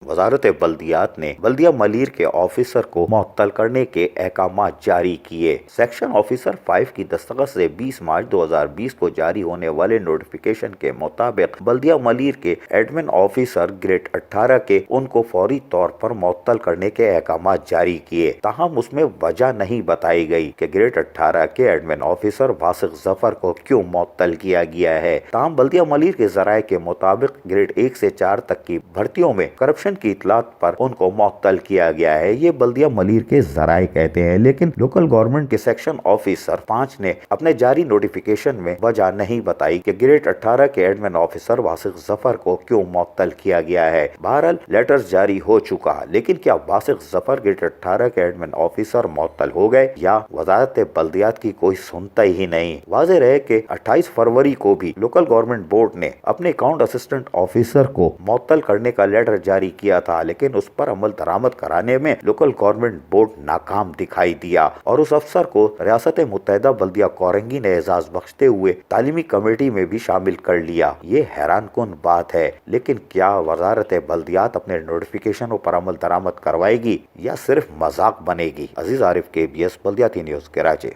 वजारत बल्दियात ने बल्दिया मलीर के ऑफिसर को मुअत्तल करने के अहकामात जारी किए। सेक्शन ऑफिसर 5 की दस्तखत से 20 मार्च 2020 को जारी होने वाले नोटिफिकेशन के मुताबिक बल्दिया मलीर के एडमिन ऑफिसर ग्रेड 18 के उनको फौरी तौर पर मुअत्तल करने के अहकामात जारी किए। ताहम उसमें वजह नहीं बताई गई कि ग्रेड 18 के एडमिन ऑफिसर वासिक जफर को क्यों मुअत्तल किया गया है। ताहम बल्दिया मलीर के जराये के मुताबिक ग्रेड 1 से 4 तक की भर्तियों में करप्शन की इतलात पर उनको मुअत्तल किया गया है। ये बल्दिया मलीर के जराये कहते हैं, लेकिन लोकल गवर्नमेंट के सेक्शन ऑफिसर 5 ने अपने जारी नोटिफिकेशन में वजह नहीं बताई कि ग्रेड 18 के एडमिन ऑफिसर वासिक जफर को क्यों मुअत्तल किया गया है। बहरहाल लेटर्स जारी हो चुका, लेकिन क्या वासिक जफर ग्रेड 18 के एडमिन ऑफिसर मुअत्तल हो गए या वजारत बल्दियात की कोई सुनता ही नहीं। वाज़ेह रहे कि 28 फरवरी को भी लोकल गवर्नमेंट बोर्ड ने अपने अकाउंट असिस्टेंट ऑफिसर को मुअत्तल करने का लेटर जारी किया था, लेकिन उस पर अमल दरामद कराने में लोकल गवर्नमेंट बोर्ड नाकाम दिखाई दिया और उस अफसर को रियासत मुत्तहिदा बल्दिया कोरंगी ने एजाज बख्शते हुए तालीमी कमेटी में भी शामिल कर लिया। ये हैरान कुन बात है, लेकिन क्या वजारत बल्दियात अपने नोटिफिकेशनों पर अमल दरामद करवाएगी या सिर्फ मजाक बनेगी। अजीज आरिफ, KBS बल्दियाती न्यूज, कराची।